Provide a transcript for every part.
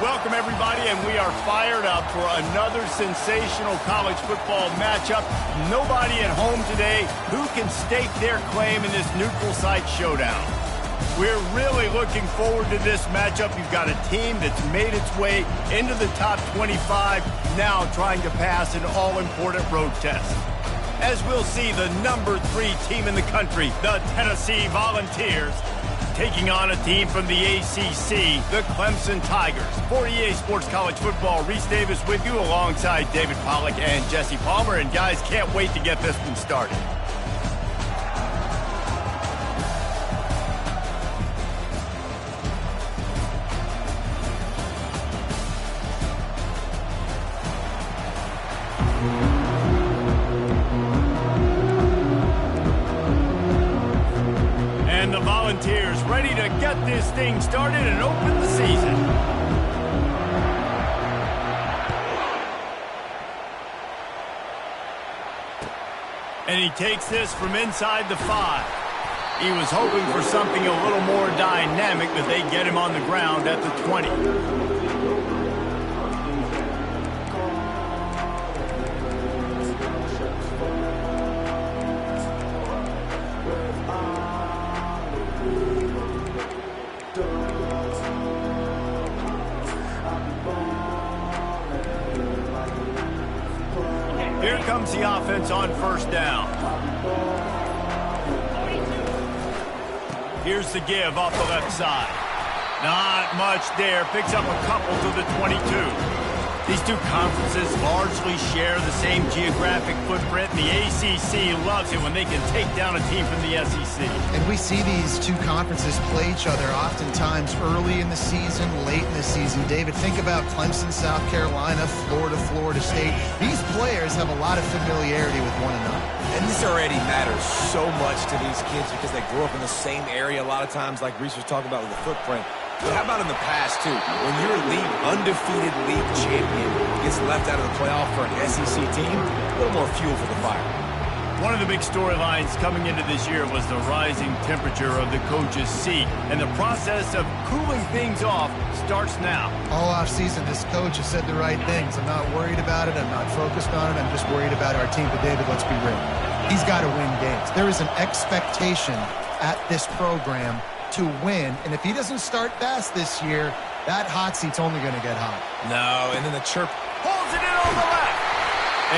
Welcome, everybody, and we are fired up for another sensational college football matchup. Nobody at home today who can stake their claim in this neutral site showdown. We're really looking forward to this matchup. You've got a team that's made its way into the top 25, now trying to pass an all-important road test. As we'll see, the number 3 team in the country, the Tennessee Volunteers, taking on a team from the ACC, the Clemson Tigers. For EA Sports College Football, Reese Davis with you alongside David Pollack and Jesse Palmer. And guys, can't wait to get this one started. And the Volunteers ready to get this thing started and open the season. And he takes this from inside the 5. He was hoping for something a little more dynamic, but they get him on the ground at the 20. Here comes the offense on first down. Here's the give off the left side. Not much there. Picks up a couple to the 22. These two conferences largely share the same geographic footprint, and the ACC loves it when they can take down a team from the SEC. And we see these two conferences play each other oftentimes early in the season, late in the season. David, think about Clemson, South Carolina, Florida, Florida State. These players have a lot of familiarity with one another. And this already matters so much to these kids because they grew up in the same area a lot of times, like Reese was talking about with the footprint. But how about in the past, too? When your undefeated league champion gets left out of the playoff for an SEC team, a little more fuel for the fire. One of the big storylines coming into this year was the rising temperature of the coach's seat, and the process of cooling things off starts now. All offseason, this coach has said the right things. I'm not worried about it. I'm not focused on it. I'm just worried about our team. But, David, let's be real. He's got to win games. There is an expectation at this program to win, and if he doesn't start fast this year, that hot seat's only going to get hot. No, and then the chirp. Holds it in on the left.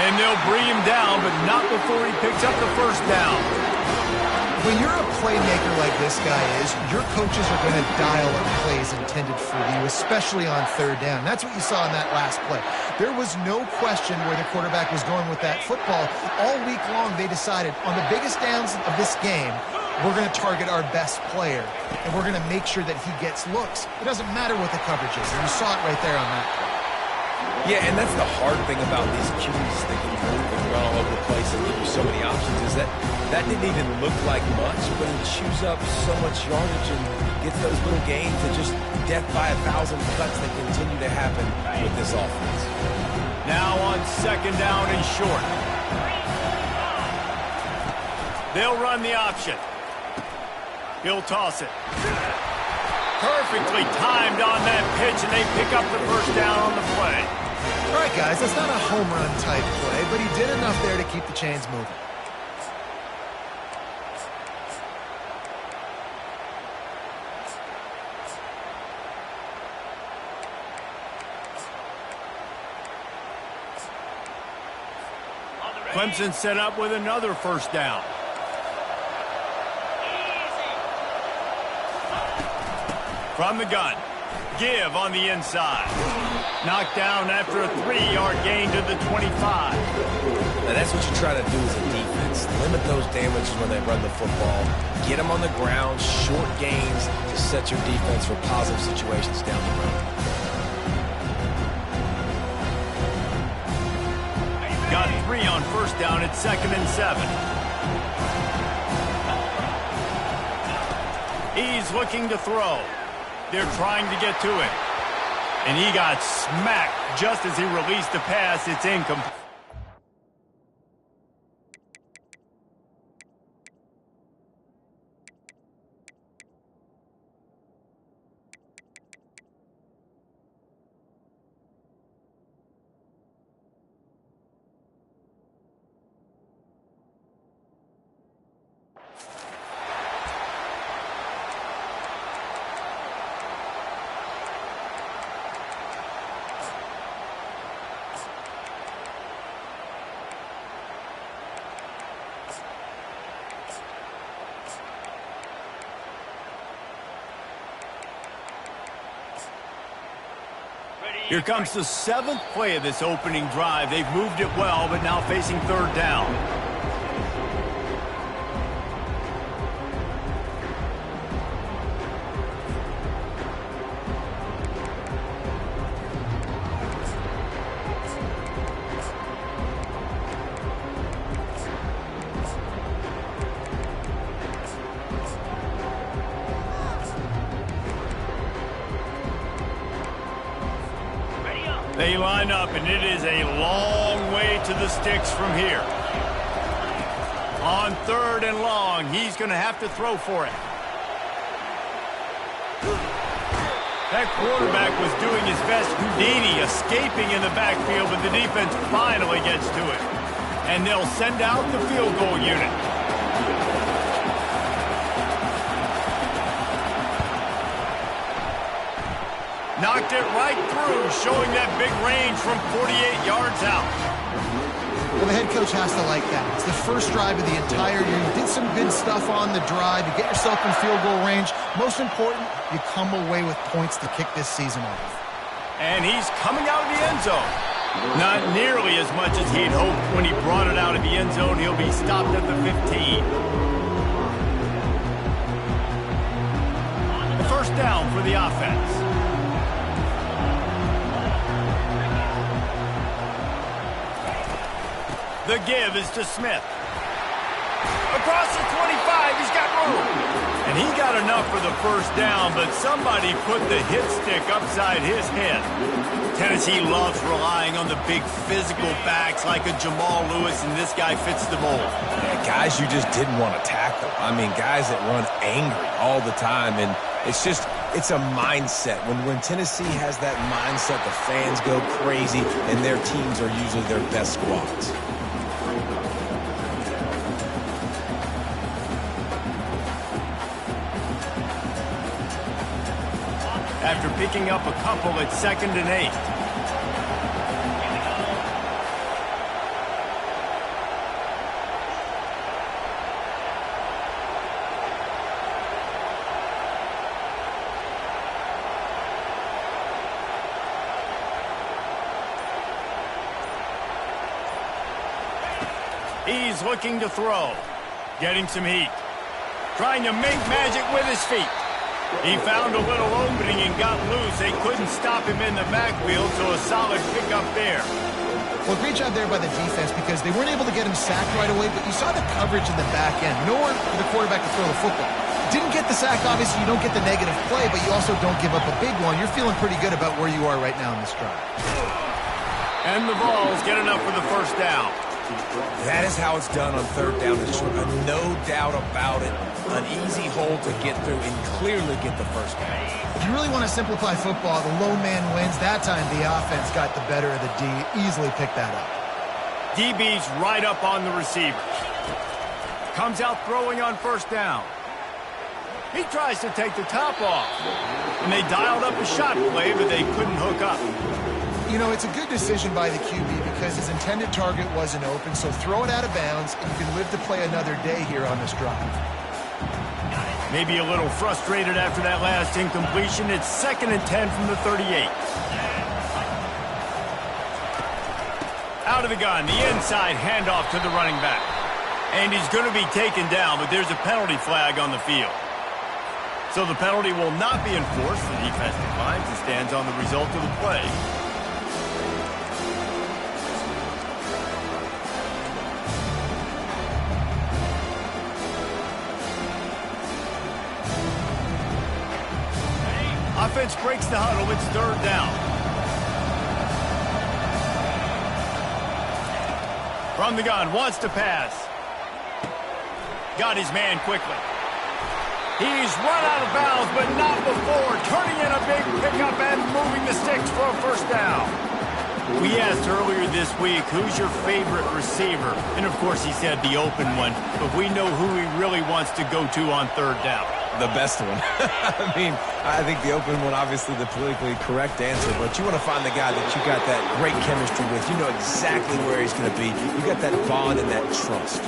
And they'll bring him down, but not before he picks up the first down. When you're a playmaker like this guy is, your coaches are going to dial up plays intended for you, especially on third down. That's what you saw in that last play. There was no question where the quarterback was going with that football. All week long, they decided on the biggest downs of this game, we're going to target our best player, and we're going to make sure that he gets looks. It doesn't matter what the coverage is, and you saw it right there on that play. Yeah, and that's the hard thing about these QBs that can move and run all over the place and give you so many options is that didn't even look like much, but he chews up so much yardage and gets those little gains that just death by 1,000 cuts that continue to happen with this offense. Now on second down and short. They'll run the option. He'll toss it. Perfectly timed on that pitch, and they pick up the first down on the play. All right, guys, that's not a home run type play, but he did enough there to keep the chains moving. Clemson set up with another first down. From the gun, give on the inside. Knocked down after a 3-yard gain to the 25. Now that's what you try to do as a defense. Limit those damages when they run the football. Get them on the ground, short gains to set your defense for positive situations down the road. Got 3 on first down at 2nd and 7. He's looking to throw. They're trying to get to it. And he got smacked just as he released the pass. It's incomplete. Here comes the 7th play of this opening drive. They've moved it well, but now facing 3rd down. They line up, and it is a long way to the sticks from here. On 3rd and long, he's going to have to throw for it. That quarterback was doing his best Houdini, escaping in the backfield, but the defense finally gets to it. And they'll send out the field goal unit. Knocked it right through, showing that big range from 48 yards out. Well, the head coach has to like that. It's the first drive of the entire year. You did some good stuff on the drive. You get yourself in field goal range. Most important, you come away with points to kick this season off. And he's coming out of the end zone. Not nearly as much as he'd hoped when he brought it out of the end zone. He'll be stopped at the 15. The first down for the offense. The give is to Smith. Across the 25, he's got room. And he got enough for the first down, but somebody put the hit stick upside his head. Tennessee loves relying on the big physical backs like a Jamal Lewis, and this guy fits the mold. Yeah, guys you just didn't want to tackle. I mean, guys that run angry all the time, and it's a mindset. When Tennessee has that mindset, the fans go crazy, and their teams are usually their best squads. After picking up a couple at 2nd and 8. He's looking to throw. Getting some heat. Trying to make magic with his feet. He found a little opening and got loose. They couldn't stop him in the backfield, so a solid pickup there. Well, great job there by the defense because they weren't able to get him sacked right away, but you saw the coverage in the back end. Nowhere for the quarterback to throw the football. Didn't get the sack, obviously you don't get the negative play, but you also don't give up a big one. You're feeling pretty good about where you are right now in this drive. And the Vols get enough for the first down. That is how it's done on 3rd down. There's no doubt about it. An easy hole to get through and clearly get the first down. If you really want to simplify football, the low man wins. That time the offense got the better of the D. Easily picked that up. DB's right up on the receiver. Comes out throwing on 1st down. He tries to take the top off. And they dialed up a shot play, but they couldn't hook up. You know, it's a good decision by the QB because his intended target wasn't open, so throw it out of bounds, and you can live to play another day here on this drive. Maybe a little frustrated after that last incompletion. It's 2nd and 10 from the 38. Out of the gun, the inside handoff to the running back. And he's going to be taken down, but there's a penalty flag on the field. So the penalty will not be enforced. The defense declines and stands on the result of the play. Offense breaks the huddle. It's 3rd down. From the gun, wants to pass. Got his man quickly. He's run out of bounds, but not before. Turning in a big pickup and moving the sticks for a first down. We asked earlier this week, who's your favorite receiver? And, of course, he said the open one. But we know who he really wants to go to on 3rd down. The best one. I mean, I think the open one, obviously the politically correct answer, but you want to find the guy that you got that great chemistry with. You know exactly where he's going to be. You got that bond and that trust.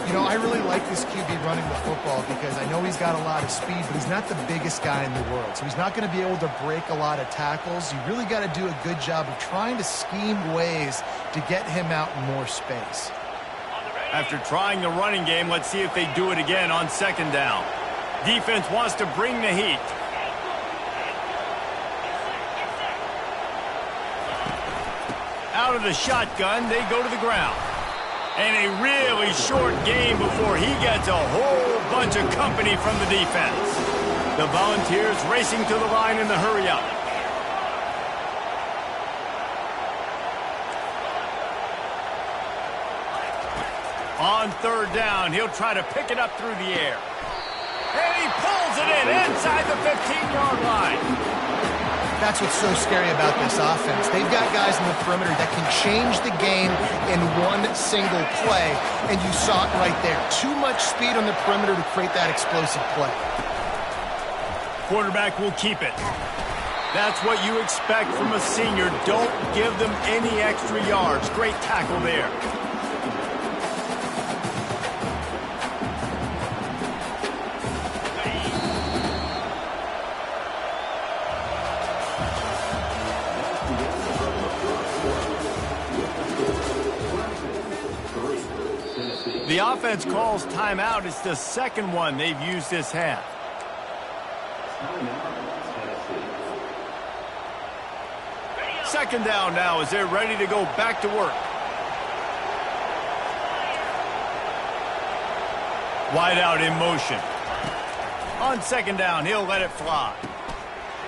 You know, I really like this QB running the football because I know he's got a lot of speed, but he's not the biggest guy in the world. So he's not going to be able to break a lot of tackles. You really got to do a good job of trying to scheme ways to get him out in more space. After trying the running game, let's see if they do it again on second down. Defense wants to bring the heat. Out of the shotgun, they go to the ground. And a really short game before he gets a whole bunch of company from the defense. The Volunteers racing to the line in the hurry-up. On third down, he'll try to pick it up through the air. And he pulls it in inside the 15-yard line. That's what's so scary about this offense. They've got guys in the perimeter that can change the game in one single play, and you saw it right there. Too much speed on the perimeter to create that explosive play. Quarterback will keep it. That's what you expect from a senior. Don't give them any extra yards. Great tackle there. The offense calls timeout. It's the second one they've used this half. Second down now as they're ready to go back to work. Wide out in motion. On second down, he'll let it fly.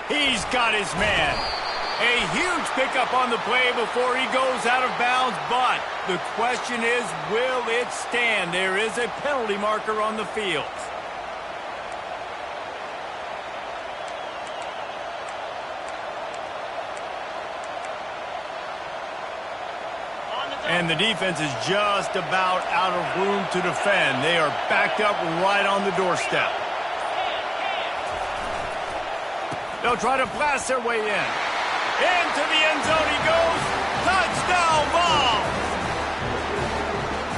He's got his man. A huge pickup on the play before he goes out of bounds, but the question is, will it stand? There is a penalty marker on the field. And the defense is just about out of room to defend. They are backed up right on the doorstep. They'll try to blast their way in. Into the end zone he goes. Touchdown ball.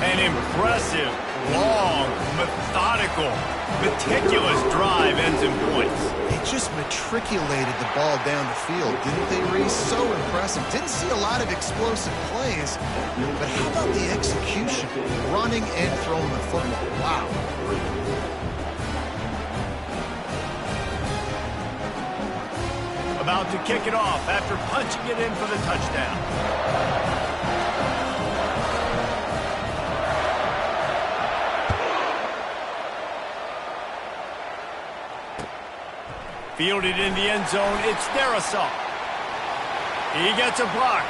An impressive, long, methodical, meticulous drive ends in points. They just matriculated the ball down the field, didn't they, Reese? So impressive. Didn't see a lot of explosive plays, but how about the execution? Running and throwing the football. Wow. About to kick it off after punching it in for the touchdown. Fielded in the end zone, it's Darrisaw. He gets a block.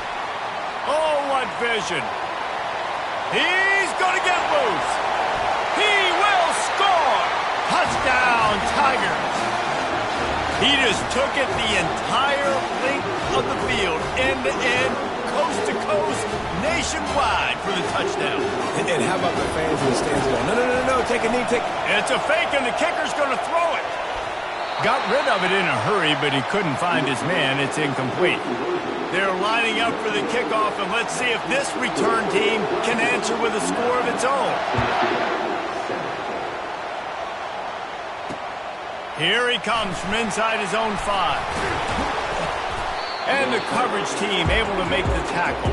Oh, what vision. He's going to get loose. He will score. Touchdown, Tigers. He just took it the entire length of the field, end-to-end, coast-to-coast, nationwide for the touchdown. And how about the fans in the stands going, no, take a knee, It's a fake, and the kicker's going to throw it. Got rid of it in a hurry, but he couldn't find his man. It's incomplete. They're lining up for the kickoff, and let's see if this return team can answer with a score of its own. Here he comes from inside his own 5. And the coverage team able to make the tackle.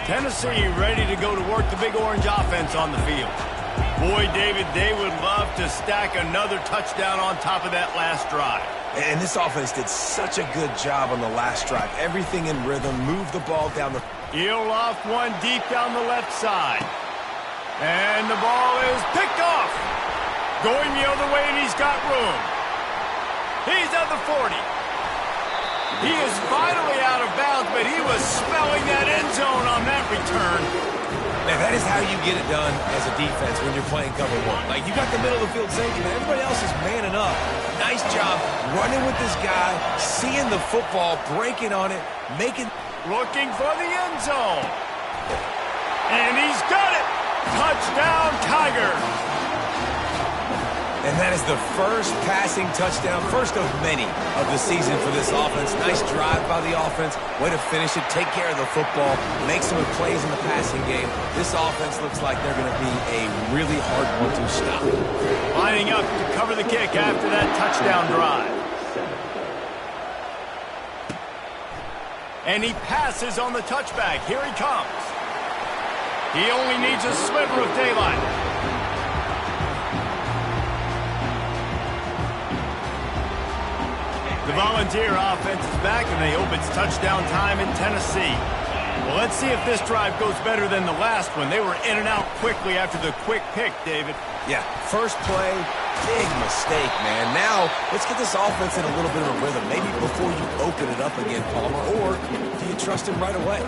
Tennessee ready to go to work the Big Orange offense on the field. Boy, David, they would love to stack another touchdown on top of that last drive. And this offense did such a good job on the last drive. Everything in rhythm, moved the ball down the... He'll off one deep down the left side. And the ball is picked off. Going the other way, and he's got room. He's at the 40. He is finally out of bounds, but he was smelling that end zone on that return. Man, that is how you get it done as a defense when you're playing cover one. Like, you got the middle of the field safety, but everybody else is manning up. Nice job running with this guy, seeing the football, breaking on it, making... Looking for the end zone. And he's got it. Touchdown, Tigers. And that is the first passing touchdown, first of many of the season for this offense. Nice drive by the offense. Way to finish it, take care of the football, make some plays in the passing game. This offense looks like they're going to be a really hard one to stop. Lining up to cover the kick after that touchdown drive. And he passes on the touchback. Here he comes. He only needs a sliver of daylight. The Volunteer offense is back, and they hope it's touchdown time in Tennessee. Well, let's see if this drive goes better than the last one. They were in and out quickly after the quick pick, David. Yeah, first play, big mistake, man. Now, let's get this offense in a little bit of a rhythm. Maybe before you open it up again, Palmer, or do you trust him right away?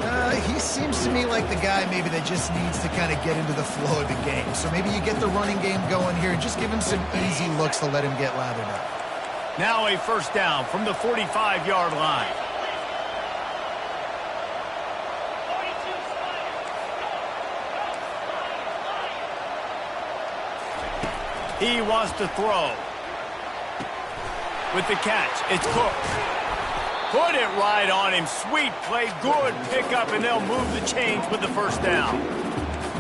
He seems to me like the guy maybe that just needs to kind of get into the flow of the game. So maybe you get the running game going here and just give him some easy looks to let him get lathered up. Now a first down from the 45-yard line. He wants to throw. With the catch, it's Cook. Put it right on him. Sweet play, good pickup, and they'll move the chains with the first down.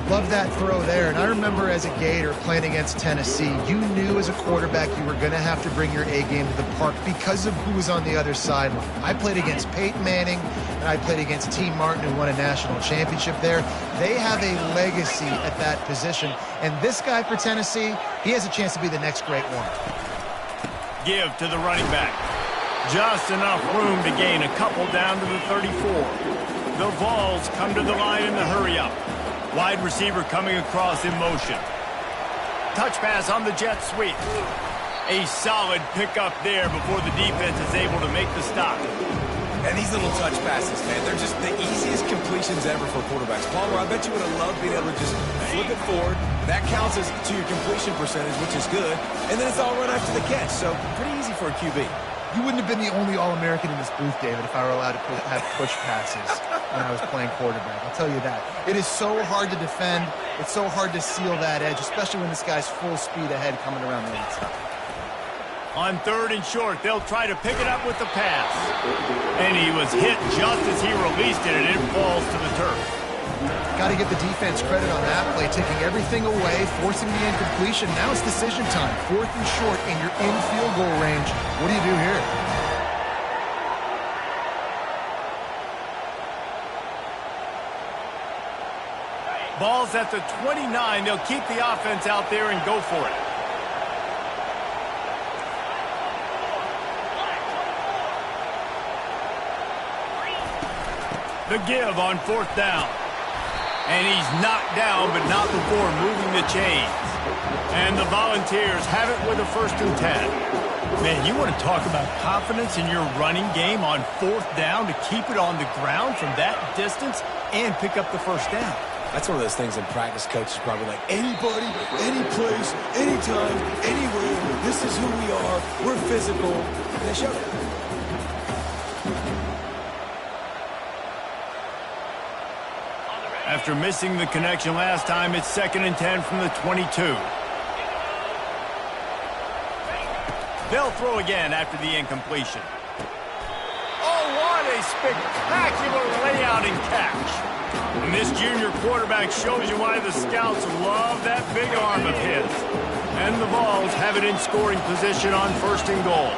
Love that throw there. And I remember as a Gator playing against Tennessee, you knew as a quarterback you were going to have to bring your A game to the park because of who was on the other sideline. I played against Peyton Manning, and I played against T. Martin, who won a national championship there. They have a legacy at that position. And this guy for Tennessee, he has a chance to be the next great one. Give to the running back. Just enough room to gain a couple down to the 34. The Vols come to the line in the hurry-up. Wide receiver coming across in motion. Touch pass on the jet sweep. A solid pickup there before the defense is able to make the stop. And these little touch passes, man, they're just the easiest completions ever for quarterbacks. Palmer, I bet you would have loved being able to just flip it forward. That counts as to your completion percentage, which is good. And then it's all run after the catch, so pretty easy for a QB. You wouldn't have been the only All-American in this booth, David, if I were allowed to have push passes when I was playing quarterback. I'll tell you that. It is so hard to defend. It's so hard to seal that edge, especially when this guy's full speed ahead coming around the inside. On third and short, they'll try to pick it up with the pass. And he was hit just as he released it, and it falls to the turf. Got to give the defense credit on that play, taking everything away, forcing the incompletion. Now it's decision time. Fourth and short, and you're in field goal range. What do you do here? Ball's at the 29. They'll keep the offense out there and go for it. The give on fourth down. And he's knocked down, but not before moving the chains. And the Volunteers have it with a 1st and 10. Man, you want to talk about confidence in your running game on fourth down to keep it on the ground from that distance and pick up the first down. That's one of those things in practice, coaches probably like, anybody, any place, anytime, anywhere, this is who we are, we're physical, and they showed it. After missing the connection last time, it's 2nd and 10 from the 22. They'll throw again after the incompletion. Oh, what a spectacular layout and catch. And this junior quarterback shows you why the scouts love that big arm of his. And the Vols have it in scoring position on 1st and goal.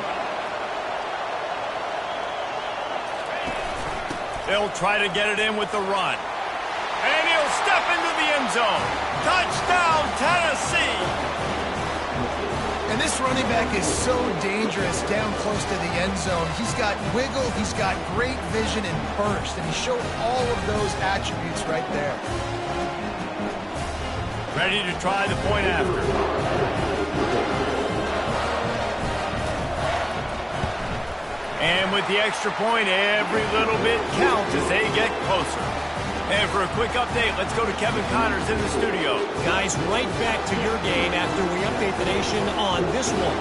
They'll try to get it in with the run. And he'll step into the end zone. Touchdown, Tennessee! And this running back is so dangerous down close to the end zone. He's got wiggle, he's got great vision and burst, and he showed all of those attributes right there. Ready to try the point after. And with the extra point, every little bit counts as they get closer. And for a quick update, let's go to Kevin Connors in the studio. Guys, right back to your game after we update the nation on this one.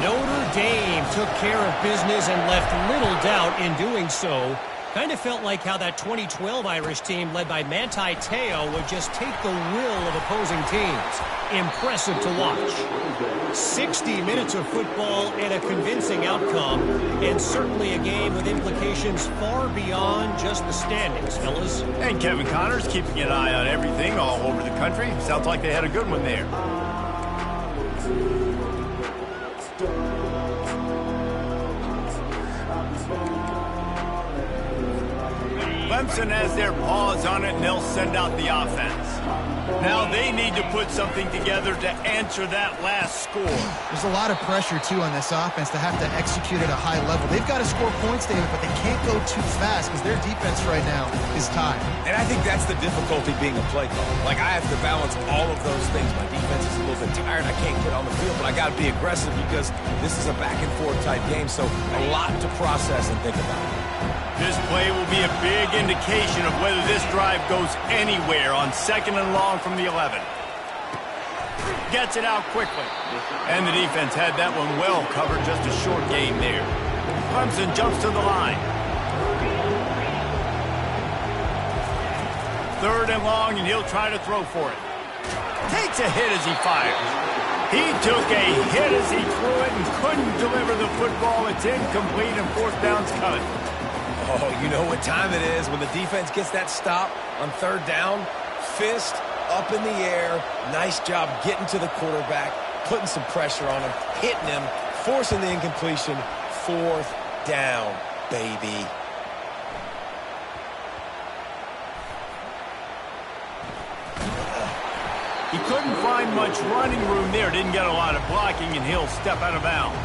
Notre Dame took care of business and left little doubt in doing so. Kind of felt like how that 2012 Irish team led by Manti Te'o would just take the will of opposing teams. Impressive to watch. 60 minutes of football and a convincing outcome, and certainly a game with implications far beyond just the standings, fellas. And Kevin Connors keeping an eye on everything all over the country. Sounds like they had a good one there. Clemson has their paws on it, and they'll send out the offense. Now they need to put something together to answer that last score. There's a lot of pressure, too, on this offense to have to execute at a high level. They've got to score points, David, but they can't go too fast because their defense right now is tied. And I think that's the difficulty being a play caller. Like, I have to balance all of those things. My defense is a little bit tired. I can't get on the field, but I got to be aggressive because this is a back-and-forth type game, so a lot to process and think about. This play will be a big indication of whether this drive goes anywhere on 2nd and long from the 11. Gets it out quickly. And the defense had that one well covered, just a short gain there. Clemson jumps to the line. 3rd and long, and he'll try to throw for it. Takes a hit as he fires. He took a hit as he threw it and couldn't deliver the football. It's incomplete, and 4th down's coming. Oh, you know what time it is when the defense gets that stop on 3rd down. Fist up in the air. Nice job getting to the quarterback, putting some pressure on him, hitting him, forcing the incompletion. 4th down, baby. He couldn't find much running room there. Didn't get a lot of blocking, and he'll step out of bounds.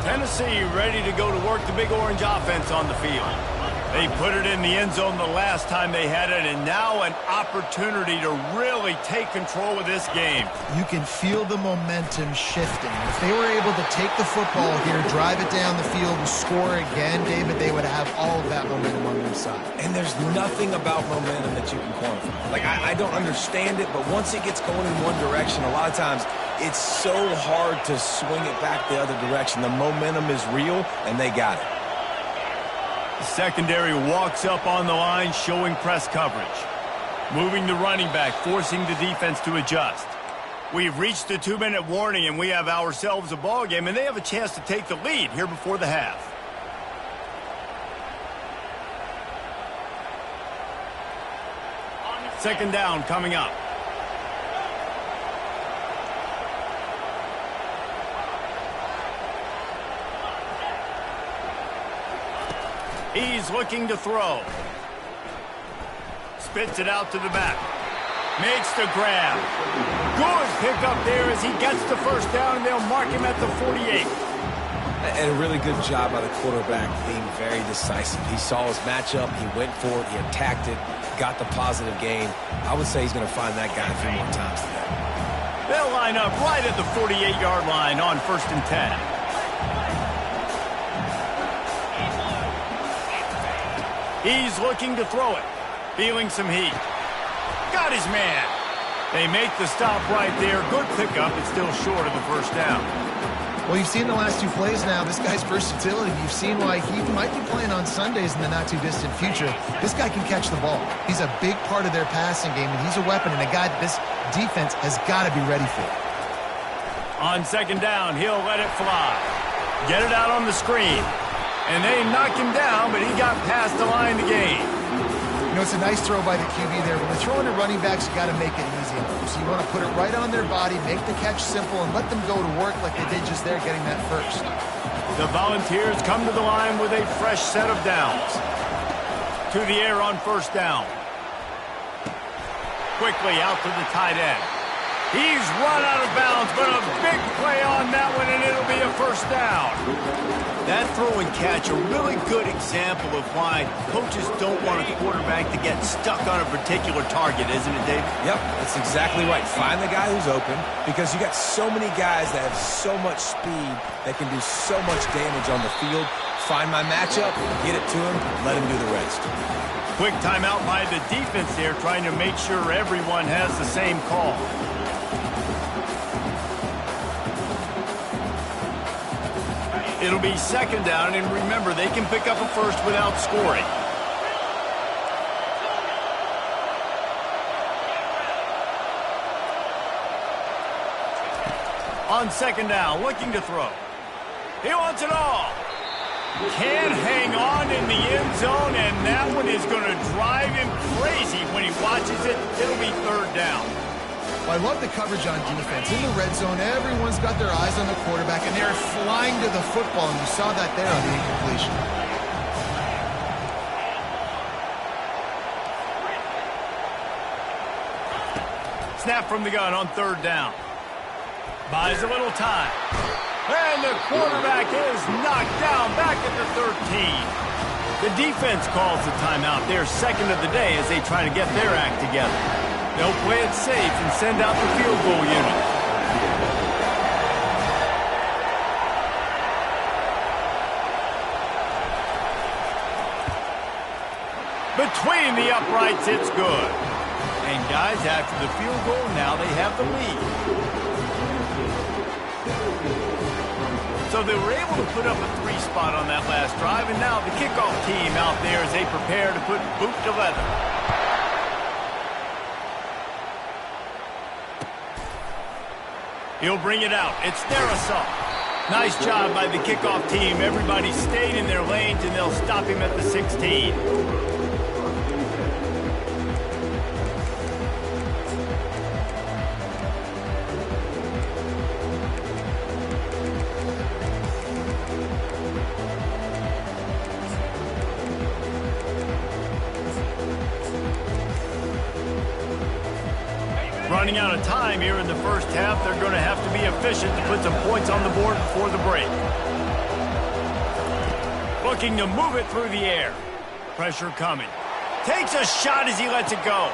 Tennessee ready to go to work the Big Orange offense on the field. They put it in the end zone the last time they had it, and now an opportunity to really take control of this game. You can feel the momentum shifting. If they were able to take the football here, drive it down the field, and score again, David, they would have all of that momentum on their side. And there's nothing about momentum that you can quantify. Like, I don't understand it, but once it gets going in one direction, a lot of times it's so hard to swing it back the other direction. The momentum is real, and they got it. The secondary walks up on the line, showing press coverage. Moving the running back, forcing the defense to adjust. We've reached the 2-minute warning, and we have ourselves a ball game, and they have a chance to take the lead here before the half. Second down coming up. He's looking to throw. Spits it out to the back. Makes the grab. Good pickup there as he gets the first down, and they'll mark him at the 48. And a really good job by the quarterback being very decisive. He saw his matchup. He went for it. He attacked it. Got the positive gain. I would say he's going to find that guy a few more times today. They'll line up right at the 48-yard line on 1st and 10. He's looking to throw it. Feeling some heat. Got his man. They make the stop right there. Good pickup. It's still short of the first down. Well, you've seen the last 2 plays now. This guy's versatility. You've seen why he might be playing on Sundays in the not-too-distant future. This guy can catch the ball. He's a big part of their passing game, and he's a weapon and a guy that this defense has got to be ready for. On 2nd down, he'll let it fly. Get it out on the screen. And they knocked him down, but he got past the line to gain. You know, it's a nice throw by the QB there. When they're throwing to running backs, you got to make it easy on them. So you want to put it right on their body, make the catch simple, and let them go to work like they did just there, getting that first. The Volunteers come to the line with a fresh set of downs. To the air on 1st down. Quickly out to the tight end. He's run out of bounds, but a big play on that one, and it'll be a 1st down. That throw and catch, a really good example of why coaches don't want a quarterback to get stuck on a particular target, isn't it, David? Yep, that's exactly right. Find the guy who's open, because you got so many guys that have so much speed that can do so much damage on the field. Find my matchup, get it to him, let him do the rest. Quick timeout by the defense there, trying to make sure everyone has the same call. It'll be second down, and remember, they can pick up a first without scoring. On second down, looking to throw. He wants it all. Can't hang on in the end zone, and that one is going to drive him crazy when he watches it. It'll be third down. Well, I love the coverage on defense. In the red zone, everyone's got their eyes on the quarterback, and they're flying to the football, and you saw that there on the incompletion. Snap from the gun on third down. Buys a little time. And the quarterback is knocked down back at the 13. The defense calls the timeout. They're second of the day as they try to get their act together. They'll play it safe and send out the field goal unit. Between the uprights, it's good. And guys, after the field goal, now they have the lead. So they were able to put up a 3 spot on that last drive, and now the kickoff team out there as they prepare to put boot to leather. He'll bring it out. It's their assault. Nice job by the kickoff team. Everybody stayed in their lanes, and they'll stop him at the 16. Running out of time here in the first half. They're going to have to be efficient to put some points on the board before the break. Looking to move it through the air. Pressure coming. Takes a shot as he lets it go.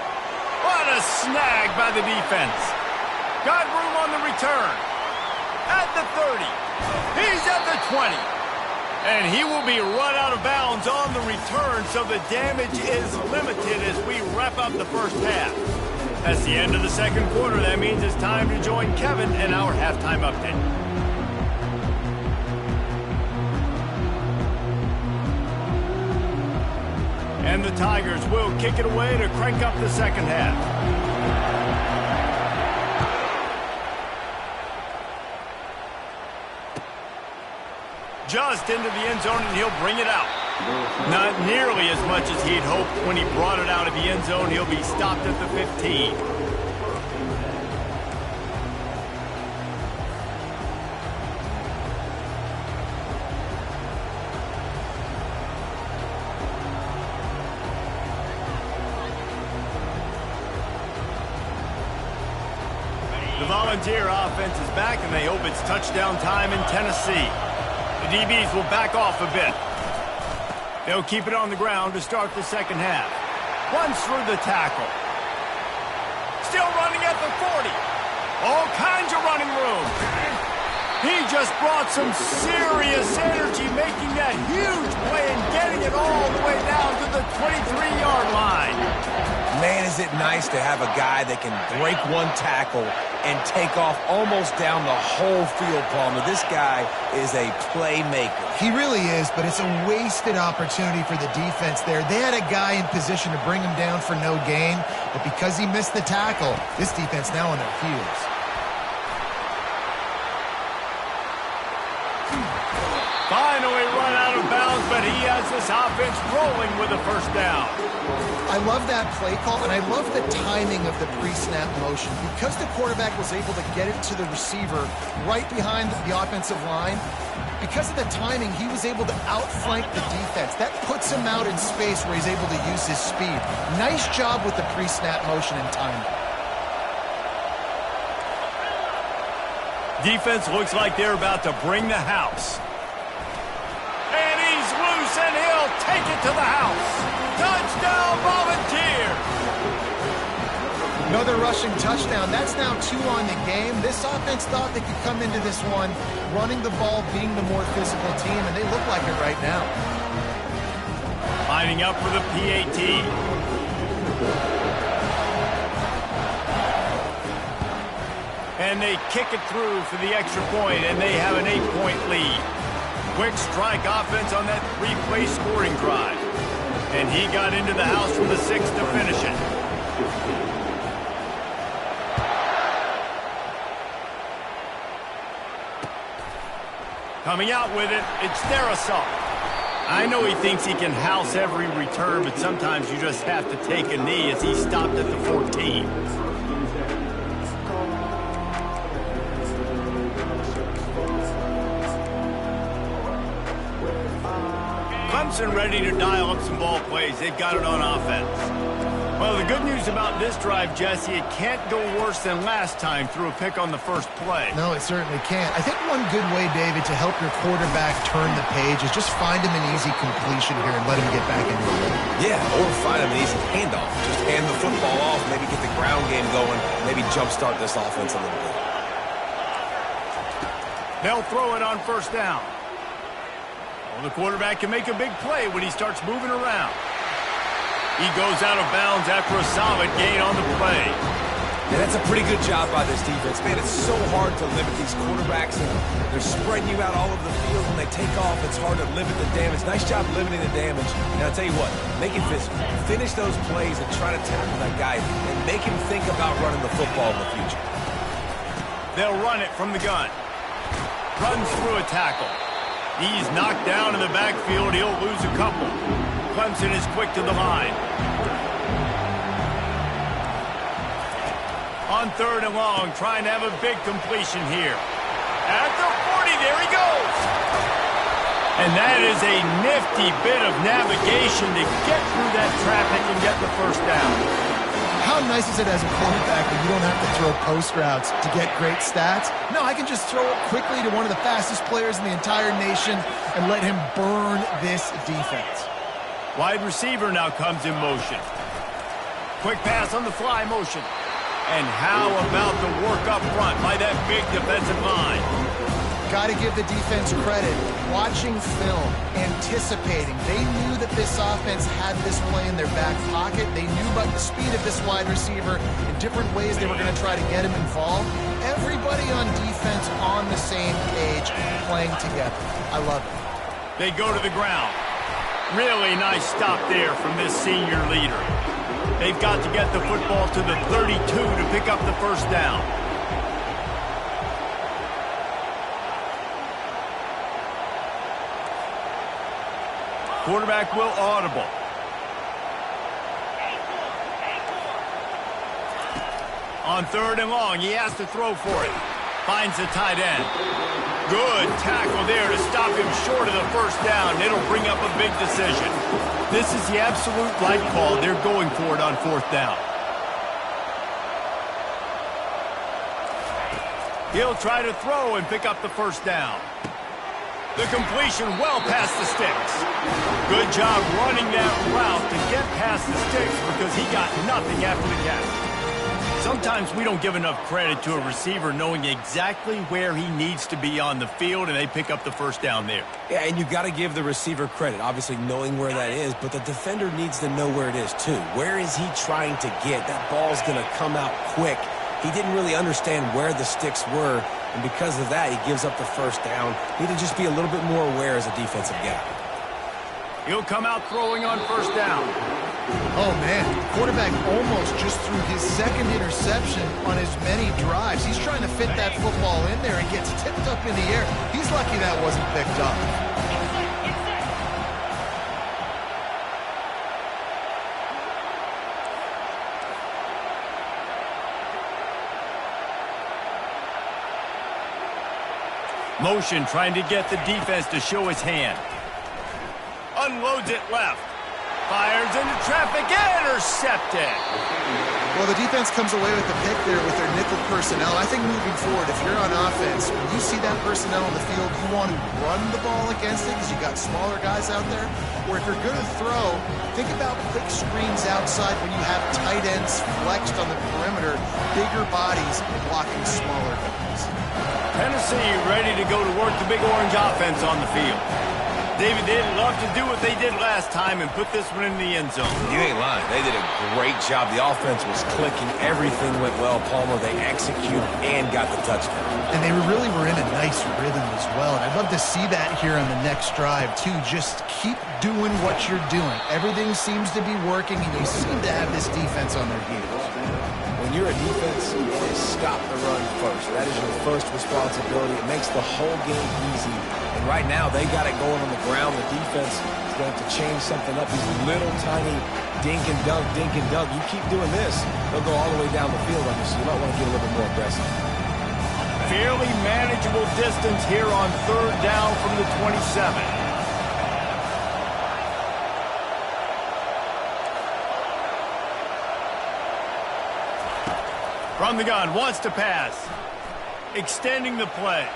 What a snag by the defense. Got room on the return. At the 30. He's at the 20. And he will be run out of bounds on the return, so the damage is limited as we wrap up the first half. That's the end of the second quarter. That means it's time to join Kevin in our halftime update. And the Tigers will kick it away to crank up the second half. Just into the end zone, and he'll bring it out. Not nearly as much as he'd hoped when he brought it out of the end zone. He'll be stopped at the 15. The Volunteer offense is back, and they hope it's touchdown time in Tennessee. The DBs will back off a bit. They'll keep it on the ground to start the second half. Runs through the tackle. Still running at the 40. All kinds of running room. He just brought some serious energy, making that huge play and getting it all the way down to the 23-yard line. Man, is it nice to have a guy that can break one tackle and take off almost down the whole field, Palmer. This guy is a playmaker. He really is, but it's a wasted opportunity for the defense there. They had a guy in position to bring him down for no gain, but because he missed the tackle, this defense now on their heels. Finally run out of bounds, but he has this offense rolling with a first down. I love that play call, and I love the timing of the pre-snap motion. Because the quarterback was able to get it to the receiver right behind the offensive line, because of the timing, he was able to outflank the defense. That puts him out in space where he's able to use his speed. Nice job with the pre-snap motion and timing. Defense looks like they're about to bring the house. and he'll take it to the house. Touchdown, Volunteers! Another rushing touchdown. That's now 2 on the game. This offense thought they could come into this one running the ball, being the more physical team, and they look like it right now. Lining up for the PAT. And they kick it through for the extra point, and they have an 8-point lead. Quick strike offense on that 3-play scoring drive. And he got into the house from the 6 to finish it. Coming out with it, it's Darrisaw. I know he thinks he can house every return, but sometimes you just have to take a knee as he stopped at the 14. Clemson ready to dial up some ball plays. They've got it on offense. Well, the good news about this drive, Jesse, it can't go worse than last time through a pick on the first play. No, it certainly can't. I think one good way, David, to help your quarterback turn the page is just find him an easy completion here and let him get back into the game. Yeah, or find him an easy handoff. Just hand the football off, maybe get the ground game going, maybe jumpstart this offense a little bit. They'll throw it on first down. Well, the quarterback can make a big play when he starts moving around. He goes out of bounds after a solid gain on the play. Yeah, that's a pretty good job by this defense. Man, it's so hard to limit these quarterbacks. They're spreading you out all over the field. When they take off, it's hard to limit the damage. Nice job limiting the damage. And I'll tell you what, make it physical. Finish those plays and try to tackle that guy and make him think about running the football in the future. They'll run it from the gun. Runs through a tackle. He's knocked down in the backfield. He'll lose a couple. Clemson is quick to the line. On 3rd and long, trying to have a big completion here. At the 40, there he goes. And that is a nifty bit of navigation to get through that traffic and get the first down. How nice is it as a quarterback when you don't have to throw post routes to get great stats? No, I can just throw it quickly to one of the fastest players in the entire nation and let him burn this defense. Wide receiver now comes in motion. Quick pass on the fly motion. And how about the work up front by that big defensive line? Got to give the defense credit. Watching film, anticipating. They knew that this offense had this play in their back pocket. They knew about the speed of this wide receiver in different ways they were going to try to get him involved. Everybody on defense on the same page, playing together. I love it. They go to the ground. Really nice stop there from this senior leader. They've got to get the football to the 32 to pick up the first down. Quarterback will audible. On 3rd and long, he has to throw for it. Finds the tight end. Good tackle there to stop him short of the first down. It'll bring up a big decision. This is the absolute right call. They're going for it on 4th down. He'll try to throw and pick up the first down. The completion well past the sticks. Good job running that route to get past the sticks because he got nothing after the catch. Sometimes we don't give enough credit to a receiver knowing exactly where he needs to be on the field, and they pick up the first down there. Yeah, and you got to give the receiver credit, obviously knowing where that is, but the defender needs to know where it is too. Where is he trying to get? That ball's going to come out quick. He didn't really understand where the sticks were, and because of that, he gives up the first down. Need to just be a little bit more aware as a defensive guy. He'll come out throwing on first down. Oh, man. Quarterback almost just threw his second interception on as many drives. He's trying to fit that football in there and gets tipped up in the air. He's lucky that wasn't picked up. Motion trying to get the defense to show his hand. Unloads it left. Fires into traffic, intercepted. Well, the defense comes away with the pick there with their nickel personnel. I think moving forward, if you're on offense, when you see that personnel on the field, you want to run the ball against it because you got smaller guys out there. Or if you're going to throw, think about quick screens outside when you have tight ends flexed on the perimeter, bigger bodies blocking smaller guys. Tennessee ready to go to work the Big Orange offense on the field. David, they'd love to do what they did last time and put this one in the end zone. You ain't lying. They did a great job. The offense was clicking. Everything went well, Palmer. They executed and got the touchdown. And they really were in a nice rhythm as well. And I'd love to see that here on the next drive, too. Just keep doing what you're doing. Everything seems to be working, and you seem to have this defense on their heels. When you're a defense, you stop the run first. That is your first responsibility. It makes the whole game easy. And right now, they got it going on the ground. The defense is going to have to change something up. These little tiny dink and dunk, dink and dunk. You keep doing this, they'll go all the way down the field on you, so you might want to get a little bit more aggressive. Fairly manageable distance here on third down from the 27. From the gun, wants to pass. Extending the play.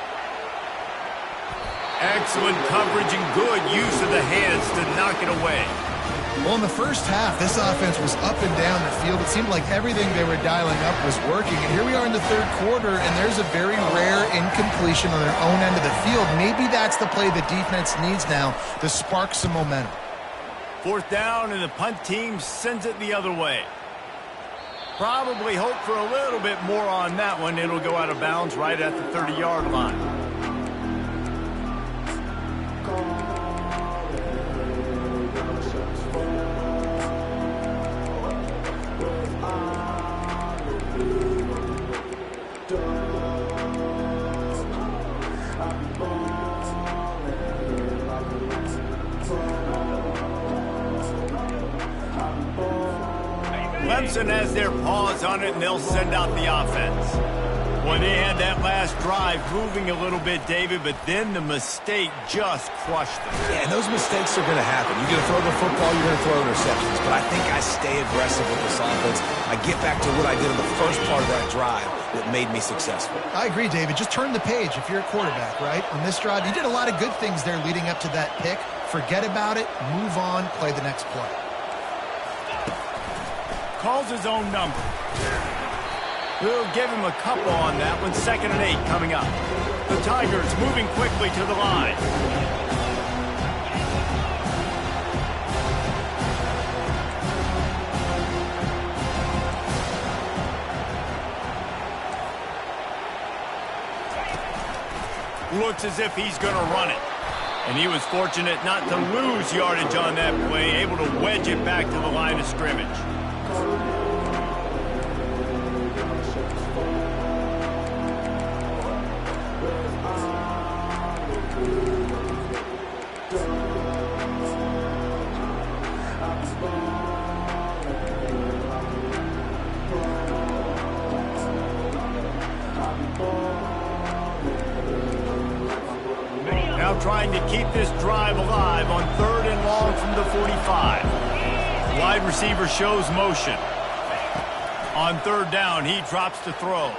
Excellent coverage and good use of the hands to knock it away. Well, in the first half, this offense was up and down the field. It seemed like everything they were dialing up was working. And here we are in the third quarter, and there's a very rare incompletion on their own end of the field. Maybe that's the play the defense needs now to spark some momentum. Fourth down, and the punt team sends it the other way. Probably hope for a little bit more on that one. It'll go out of bounds right at the 30-yard line. Clemson has their paws on it, and they'll send out the offense. Well, they had that last drive moving a little bit, David, but then the mistake just crushed them. Yeah, and those mistakes are going to happen. You're going to throw the football, you're going to throw interceptions. But I think I stay aggressive with this offense. I get back to what I did in the first part of that drive that made me successful. I agree, David. Just turn the page if you're a quarterback, right? On this drive, you did a lot of good things there leading up to that pick. Forget about it, move on, play the next play. Calls his own number. We'll give him a couple on that one. 2nd and 8 coming up. The Tigers moving quickly to the line. Looks as if he's going to run it. And he was fortunate not to lose yardage on that play, able to wedge it back to the line of scrimmage. Now trying to keep this drive alive on 3rd and long from the 45. Wide receiver shows motion. On 3rd down, he drops to throw.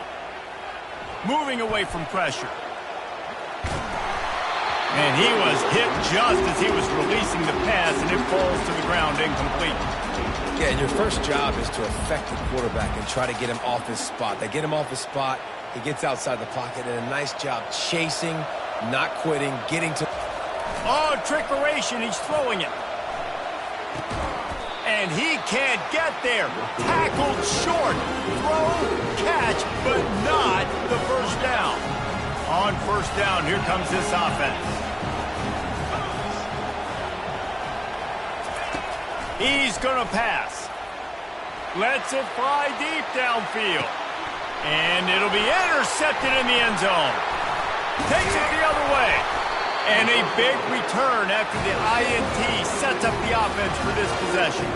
Moving away from pressure. And he was hit just as he was releasing the pass, and it falls to the ground incomplete. Yeah, and your first job is to affect the quarterback and try to get him off his spot. They get him off his spot, he gets outside the pocket, and a nice job chasing, not quitting, getting to... Oh, trickeration, he's throwing it. And he can't get there. Tackled short. Throw, catch, but not the first down. On 1st down, here comes this offense. He's going to pass. Lets it fly deep downfield. And it'll be intercepted in the end zone. Takes it the other way. And a big return after the INT sets up the offense for this possession.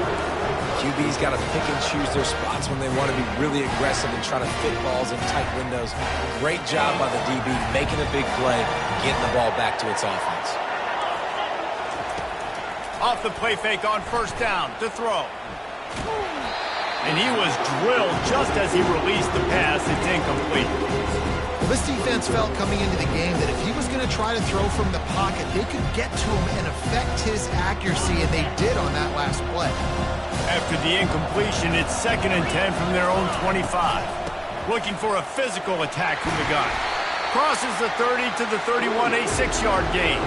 QB's got to pick and choose their spots when they want to be really aggressive and try to fit balls in tight windows. Great job by the DB, making a big play, getting the ball back to its offense. Off the play fake on first down to throw. And he was drilled just as he released the pass. It's incomplete. Well, this defense felt coming into the game that if he was going to try to throw from the pocket, they could get to him and affect his accuracy, and they did on that last play. After the incompletion, it's 2nd and 10 from their own 25. Looking for a physical attack from the gun. Crosses the 30 to the 31, a 6-yard gain.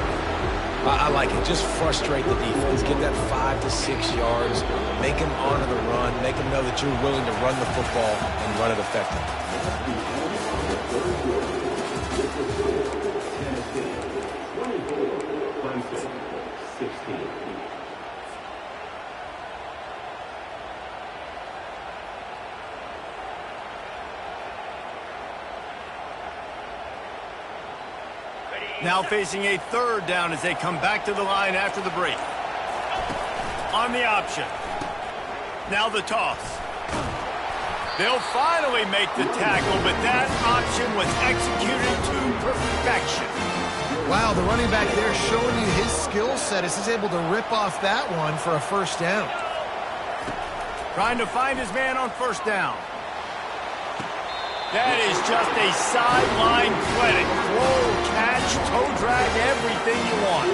I like it. Just frustrate the defense. Get that 5 to 6 yards. Make them honor the run. Make them know that you're willing to run the football and run it effectively. Now facing a 3rd down as they come back to the line after the break. On the option. Now the toss. They'll finally make the tackle, but that option was executed to perfection. Wow, the running back there showing you his skill set as he's able to rip off that one for a 1st down. Trying to find his man on 1st down. That is just a sideline clinic. Throw, catch, toe drag, everything you want.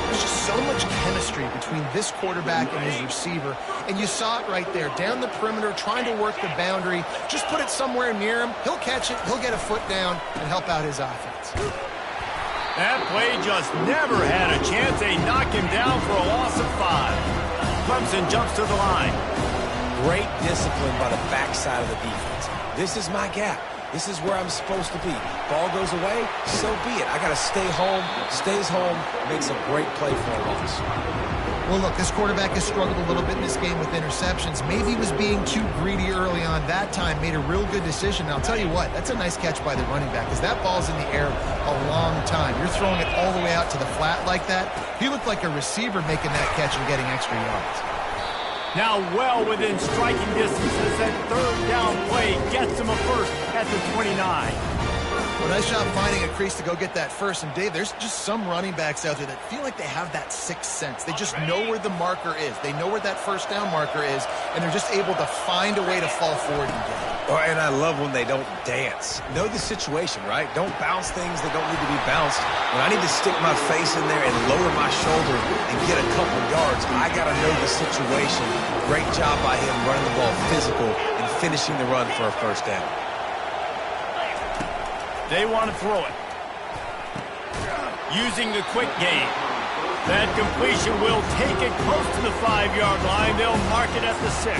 There's just so much chemistry between this quarterback and his receiver. And you saw it right there. Down the perimeter, trying to work the boundary. Just put it somewhere near him. He'll catch it. He'll get a foot down and help out his offense. That play just never had a chance. They knock him down for a loss of 5. Clemson jumps to the line. Great discipline by the backside of the defense. This is my gap. This is where I'm supposed to be. Ball goes away, so be it. I got to stay home, stays home, makes a great play for a loss. Well, look, this quarterback has struggled a little bit in this game with interceptions. Maybe he was being too greedy early on that time, made a real good decision. And I'll tell you what, that's a nice catch by the running back because that ball's in the air a long time. You're throwing it all the way out to the flat like that. He looked like a receiver making that catch and getting extra yards. Now well within striking distance as that 3rd down play gets him a 1st at the 29. Well, nice job finding a crease to go get that 1st. And, Dave, there's just some running backs out there that feel like they have that 6th sense. They just know where the marker is. They know where that 1st down marker is, and they're just able to find a way to fall forward and get it. Oh, and I love when they don't dance. Know the situation, right? Don't bounce things that don't need to be bounced. When I need to stick my face in there and lower my shoulder and get a couple yards, I got to know the situation. Great job by him running the ball physical and finishing the run for a 1st down. They want to throw it. Using the quick game. That completion will take it close to the 5-yard line. They'll mark it at the 6.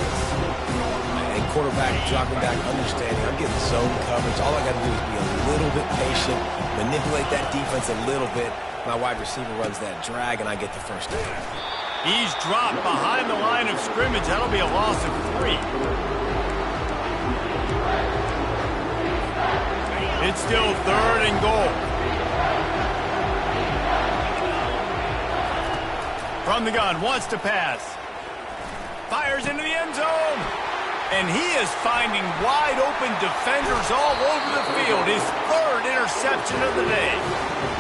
And quarterback dropping back, understanding I'm getting zone coverage. All I got to do is be a little bit patient, manipulate that defense a little bit. My wide receiver runs that drag, and I get the 1st down. He's dropped behind the line of scrimmage. That'll be a loss of 3. It's still 3rd and goal. From the gun, wants to pass. Fires into the end zone. And he is finding wide open defenders all over the field. His 3rd interception of the day.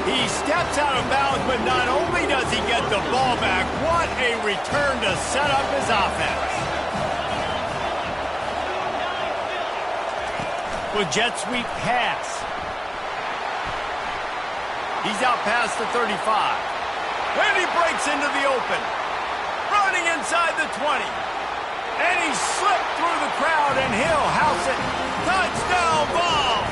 He steps out of bounds, but not only does he get the ball back, what a return to set up his offense. With jet sweep pass. He's out past the 35. And he breaks into the open. Running inside the 20. And he slipped through the crowd, and he'll house it. Touchdown ball!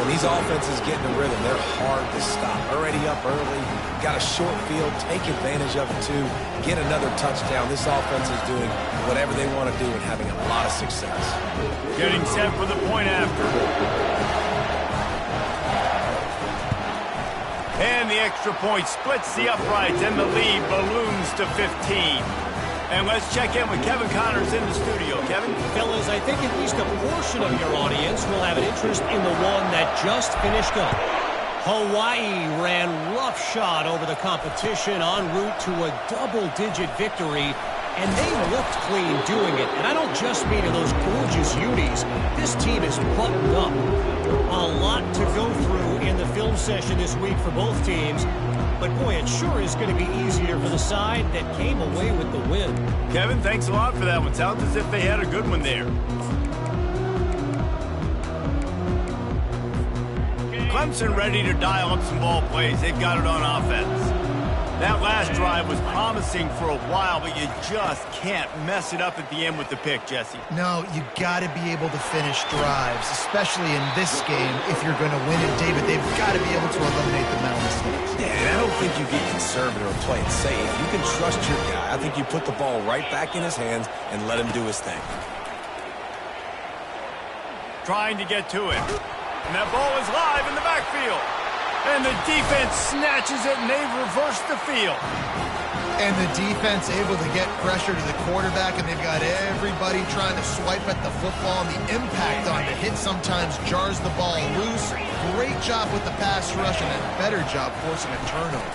When these offenses get in the rhythm, they're hard to stop. Already up early, got a short field, take advantage of it too, get another touchdown. This offense is doing whatever they want to do and having a lot of success. Getting set for the point after. And the extra point splits the uprights, and the lead balloons to 15. And let's check in with Kevin Connors in the studio. Kevin? Fellas, I think at least a portion of your audience will have an interest in the one that just finished up. Hawaii ran roughshod over the competition en route to a double-digit victory, and they looked clean doing it. And I don't just mean in those gorgeous unis. This team is buttoned up. A lot to go through in the film session this week for both teams. but boy, it sure is going to be easier for the side that came away with the win. Kevin, thanks a lot for that one. Sounds as if they had a good one there. Clemson ready to dial up some ball plays. They've got it on offense. That last drive was promising for a while, but you just can't mess it up at the end with the pick, Jesse. No, you got to be able to finish drives, especially in this game. If you're going to win it, David, they've got to be able to eliminate the mental mistakes. Yeah, and I don't think you get conservative or play it safe. You can trust your guy. I think you put the ball right back in his hands and let him do his thing. Trying to get to it. And that ball is live in the backfield. And the defense snatches it, and they've reversed the field. And the defense able to get pressure to the quarterback, and they've got everybody trying to swipe at the football, and the impact on the hit sometimes jars the ball loose. Great job with the pass rush, and a better job forcing a turnover.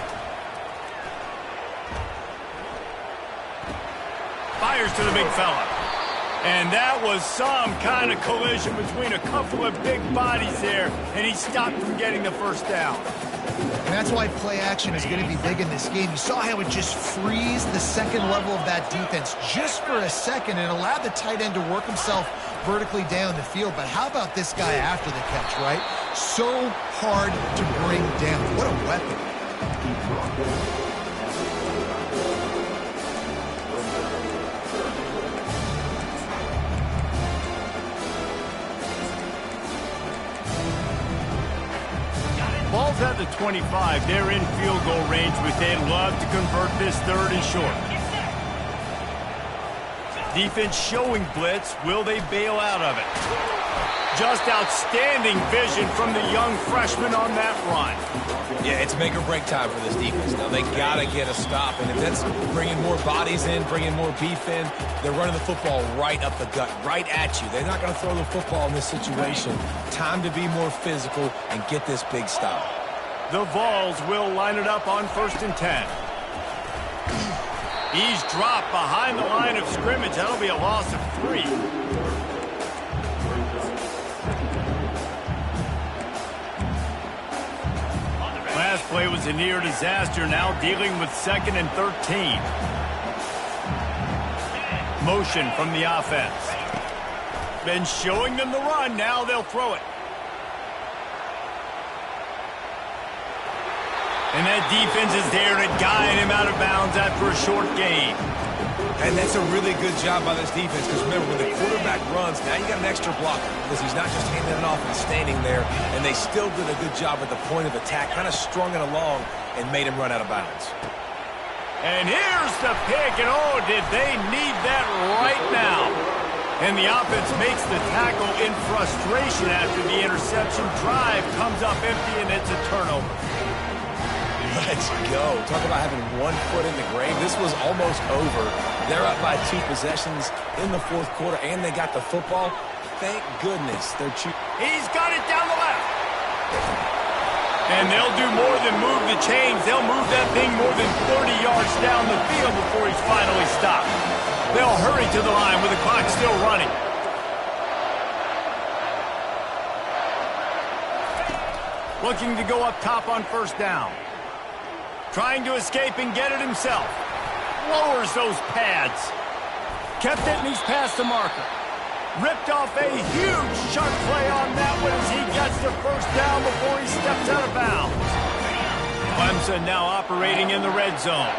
Fires to the big fella. And that was some kind of collision between a couple of big bodies there, and he stopped from getting the first down. And that's why play action is going to be big in this game. You saw how it just frees the second level of that defense just for a second and allowed the tight end to work himself vertically down the field. But how about this guy after the catch, right? So hard to bring down. What a weapon. Ball's at the 25. They're in field goal range, but they'd love to convert this third and short. Defense showing blitz. Will they bail out of it? Just outstanding vision from the young freshman on that run. Yeah, it's make or break time for this defense. Now, they got to get a stop, and if that's bringing more bodies in, bringing more beef in, they're running the football right up the gut, right at you. They're not going to throw the football in this situation. Time to be more physical and get this big stop. The Vols will line it up on 1st and 10. He's dropped behind the line of scrimmage. That'll be a loss of 3. Last play was a near disaster, now dealing with 2nd and 13. Motion from the offense. Been showing them the run, now they'll throw it. And that defense is there to guide him out of bounds after a short gain. And that's a really good job by this defense, because remember, when the quarterback runs, now you got an extra blocker, because he's not just handing it off and standing there, and they still did a good job at the point of attack, kind of strung it along and made him run out of bounds. And here's the pick, and oh, did they need that right now. And the offense makes the tackle in frustration after the interception. Drive comes up empty, and it's a turnover. Let's go. Talk about having one foot in the grave. This was almost over. They're up by 2 possessions in the 4th quarter, and they got the football. Thank goodness they're He's got it down the left. And they'll do more than move the chains. They'll move that thing more than 30 yards down the field before he's finally stopped. They'll hurry to the line with the clock still running. Looking to go up top on 1st down. Trying to escape and get it himself. Lowers those pads. Kept it and he's past the marker. Ripped off a huge chunk play on that one as he gets the 1st down before he steps out of bounds. Clemson now operating in the red zone.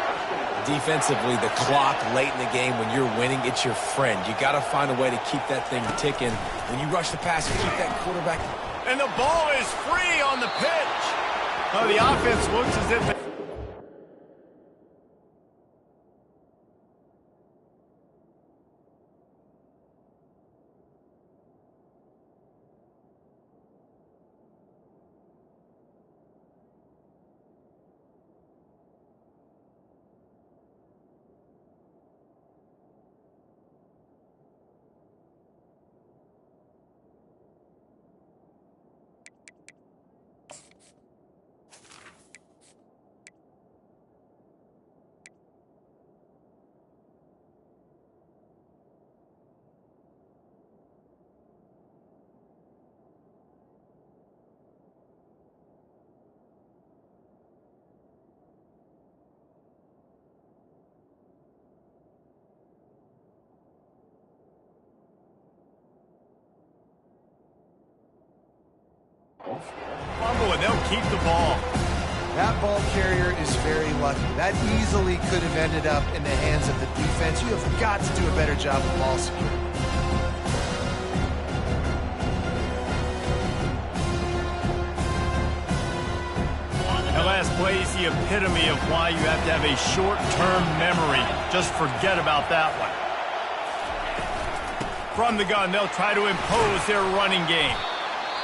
Defensively, the clock late in the game, when you're winning, it's your friend. You got to find a way to keep that thing ticking. When you rush the pass and keep that quarterback. And the ball is free on the pitch. Oh, the offense looks as if Fumble, and they'll keep the ball. That ball carrier is very lucky. That easily could have ended up in the hands of the defense. You have got to do a better job of ball security. That last play is the epitome of why you have to have a short-term memory. Just forget about that one. From the gun, they'll try to impose their running game.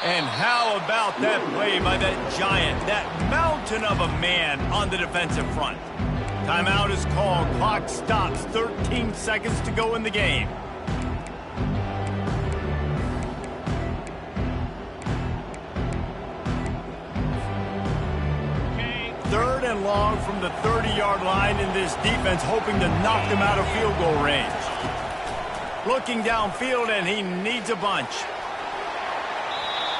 And how about that play by that giant, that mountain of a man on the defensive front? Timeout is called. Clock stops. 13 seconds to go in the game. Third and long from the 30-yard line, in this defense hoping to knock them out of field goal range. Looking downfield, and he needs a bunch.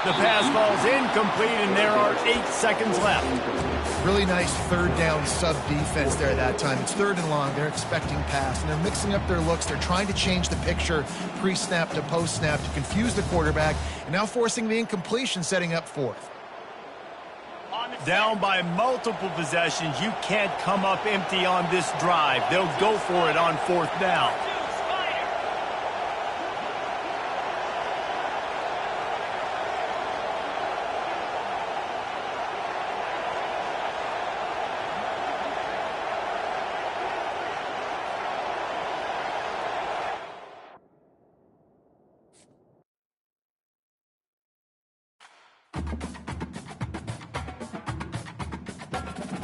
The pass falls incomplete, and there are 8 seconds left. Really nice third down sub-defense there that time. It's third and long. They're expecting pass, and they're mixing up their looks. They're trying to change the picture pre-snap to post-snap to confuse the quarterback, and now forcing the incompletion, setting up fourth. Down by multiple possessions, you can't come up empty on this drive. They'll go for it on fourth down.